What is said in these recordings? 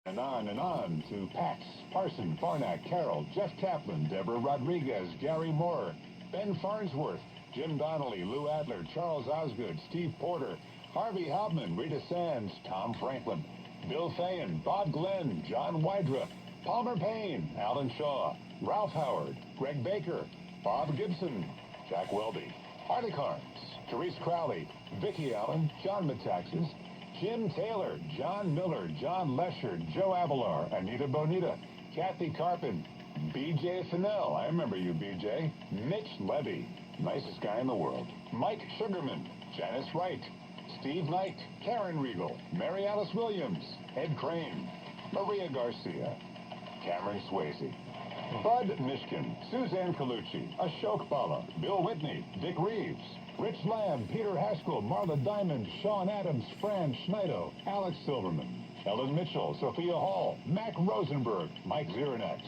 And on to Pax, Parson, Farnack, Carroll, Jeff Kaplan, Deborah Rodriguez, Gary Moore, Ben Farnsworth, Jim Donnelly, Lou Adler, Charles Osgood, Steve Porter, Harvey Hauptman, Rita Sands, Tom Franklin, Bill Thayen, Bob Glenn, John Wydra, Palmer Payne, Alan Shaw, Ralph Howard, Greg Baker, Bob Gibson, Jack Welby, Harley Carnes, Therese Crowley, Vicki Allen, John Metaxas, Jim Taylor, John Miller, John Lesher, Joe Avalar, Anita Bonita, Kathy Carpin, B.J. Fennell, I remember you, B.J., Mitch Levy, nicest guy in the world, Mike Sugarman, Janice Wright, Steve Knight, Karen Riegel, Mary Alice Williams, Ed Crane, Maria Garcia, Cameron Swayze, Bud Mishkin, Suzanne Colucci, Ashok Bala, Bill Whitney, Dick Reeves, Rich Lamb, Peter Haskell, Marla Diamond, Sean Adams, Fran Schneido, Alex Silverman, Ellen Mitchell, Sophia Hall, Mac Rosenberg, Mike Ziranex,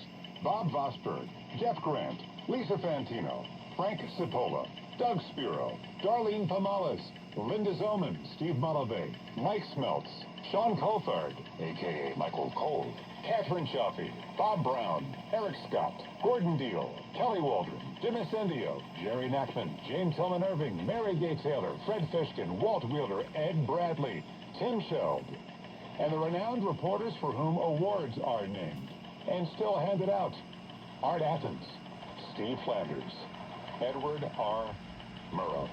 Bob Vosberg, Jeff Grant, Lisa Fantino, Frank Cipolla, Doug Spiro, Darlene Pamales, Linda Zoman, Steve Malavey, Mike Smeltz, Sean Colfard, a.k.a. Michael Cole, Catherine Chaffee, Bob Brown, Eric Scott, Gordon Deal, Kelly Waldron, Jim Incendio, Jerry Knackman, Jane Tillman Irving, Mary Gay Taylor, Fred Fishkin, Walt Wheeler, Ed Bradley, Tim Sheld, and the renowned reporters for whom awards are named and still handed out. Art Athens, Steve Flanders, Edward R. Murrow,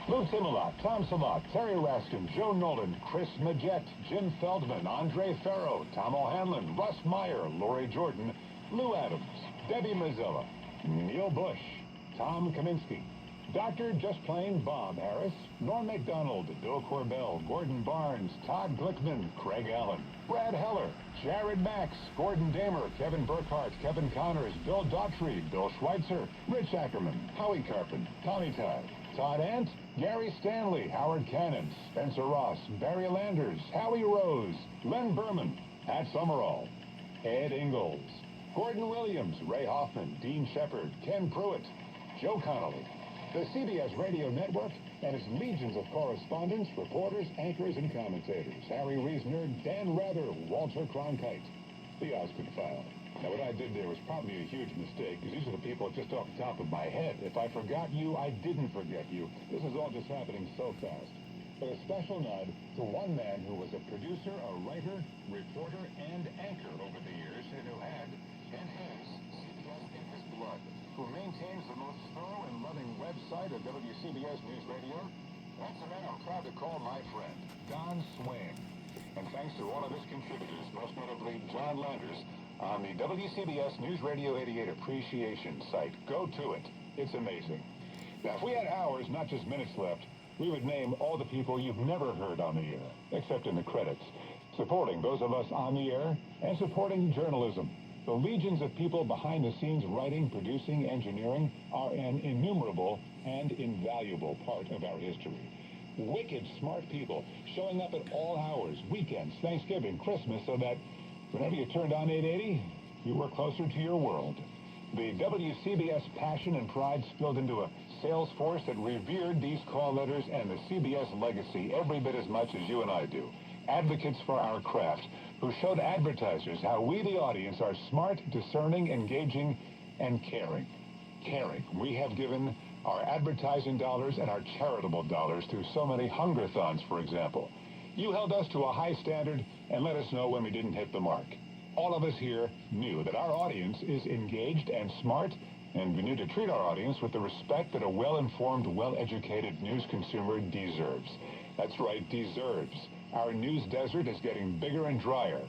Lou Timolot, Tom Salat, Terry Raskin, Joe Nolan, Chris Majette, Jim Feldman, Andre Farrow, Tom O'Hanlon, Russ Meyer, Lori Jordan, Lou Adams, Debbie Mazzella, Neil Bush, Tom Kaminsky, Dr. Just Plain Bob Harris, Norm MacDonald, Bill Corbell, Gordon Barnes, Todd Glickman, Craig Allen, Brad Heller, Jared Max, Gordon Damer, Kevin Burkhardt, Kevin Connors, Bill Daughtry, Bill Schweitzer, Rich Ackerman, Howie Carpin, Tommy Todd, Todd Ant, Gary Stanley, Howard Cannon, Spencer Ross, Barry Landers, Howie Rose, Len Berman, Pat Summerall, Ed Ingalls, Gordon Williams, Ray Hoffman, Dean Shepard, Ken Pruitt, Joe Connolly, the CBS Radio Network, and its legions of correspondents, reporters, anchors, and commentators. Harry Reisner, Dan Rather, Walter Cronkite. The Osgood File. Now, what I did there was probably a huge mistake, because these are the people just off the top of my head. If I forgot you, I didn't forget you. This is all just happening so fast. But a special nod to one man who was a producer, a writer, reporter, and anchor over the years, and who had, and has, CBS in his blood, who maintains the most thorough and loving website of WCBS News Radio. That's a man I'm proud to call my friend, Don Swain. And thanks to all of his contributors, most notably John Landers, on the WCBS News Radio 88 Appreciation site. Go to it. It's amazing. Now, if we had hours, not just minutes left, we would name all the people you've never heard on the air, except in the credits, supporting those of us on the air and supporting journalism. The legions of people behind the scenes writing, producing, engineering are an innumerable and invaluable part of our history. Wicked smart people showing up at all hours, weekends, Thanksgiving, Christmas, so that whenever you turned on 880, you were closer to your world. The WCBS passion and pride spilled into a sales force that revered these call letters and the CBS legacy every bit as much as you and I do. Advocates for our craft who showed advertisers how we, the audience, are smart, discerning, engaging, and caring. Caring. We have given our advertising dollars and our charitable dollars through so many hungerthons, for example. You held us to a high standard and let us know when we didn't hit the mark. All of us here knew that our audience is engaged and smart, and we need to treat our audience with the respect that a well-informed, well-educated news consumer deserves. That's right, deserves. Our news desert is getting bigger and drier.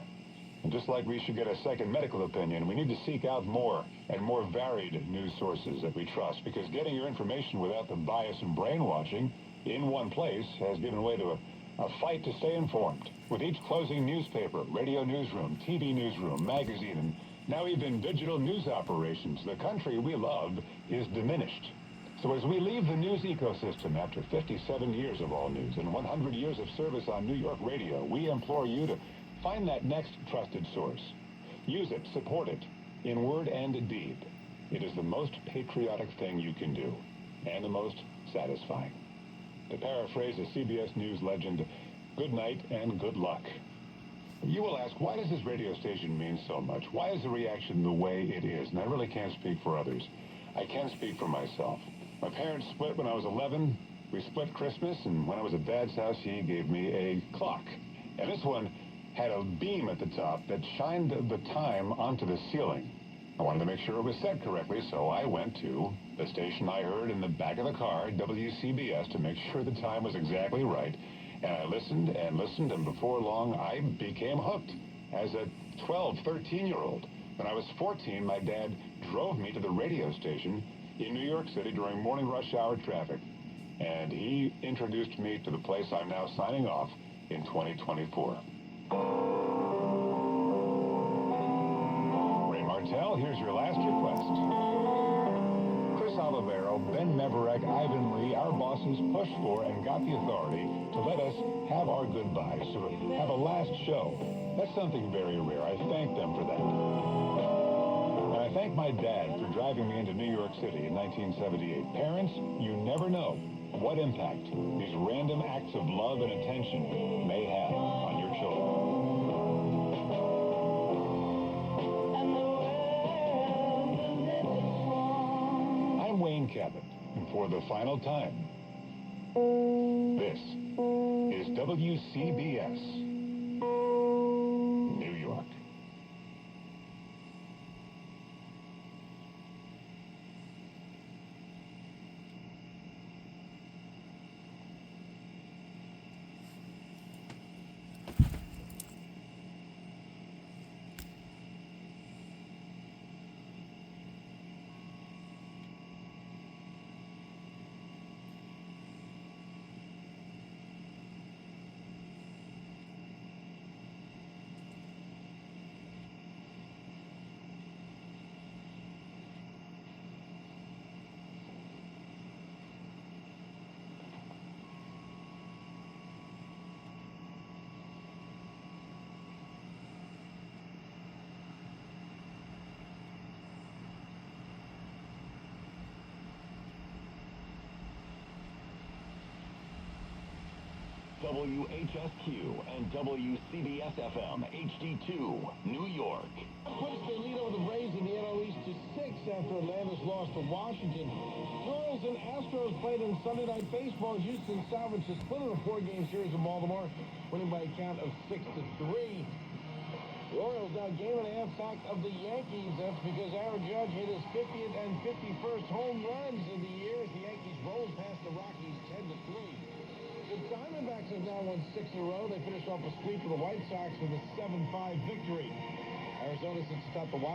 And just like we should get a second medical opinion, we need to seek out more and more varied news sources that we trust, because getting your information without the bias and brainwashing in one place has given way to a fight to stay informed. With each closing newspaper, radio newsroom, TV newsroom, magazine, and now even digital news operations, the country we love is diminished. So as we leave the news ecosystem after 57 years of all news and 100 years of service on New York radio, we implore you to find that next trusted source. Use it, support it, in word and deed. It is the most patriotic thing you can do, and the most satisfying. To paraphrase a CBS News legend, good night and good luck. You will ask, why does this radio station mean so much? Why is the reaction the way it is? And I really can't speak for others. I can speak for myself. My parents split when I was 11. We split Christmas, and when I was at Dad's house, he gave me a clock. And this one had a beam at the top that shined the time onto the ceiling. I wanted to make sure it was set correctly, so I went to the station I heard in the back of the car, WCBS, to make sure the time was exactly right. And I listened and listened, and before long, I became hooked as a 12, 13-year-old. When I was 14, my dad drove me to the radio station in New York City during morning rush hour traffic. And he introduced me to the place I'm now signing off in 2024. Ray Martell, here's your last request. Chris Olivero, Ben Meverek, Ivan Lee, our bosses pushed for and got the authority to let us have our goodbyes, to have a last show. That's something very rare. I thank them for that. And I thank my dad for driving me into New York City in 1978. Parents, you never know what impact these random acts of love and attention may have on your children. I'm Wayne Cabot, and for the final time, this is WCBS, New York. WHSQ and WCBS-FM HD2, New York. Puts the lead over the Braves in the NL East to 6 after Atlanta's loss to Washington. Royals and Astros played in Sunday Night Baseball. Houston salvaged a split in a 4-game series in Baltimore, winning by a count of 6-3. Royals now game and a half back of the Yankees. That's because Aaron Judge hit his 50th and 51st home runs of the year as the Yankees rolled past the Rockies 10-3. The Diamondbacks have now won 6 in a row. They finished off a sweep of the White Sox with a 7-5 victory. Arizona sits atop the Wild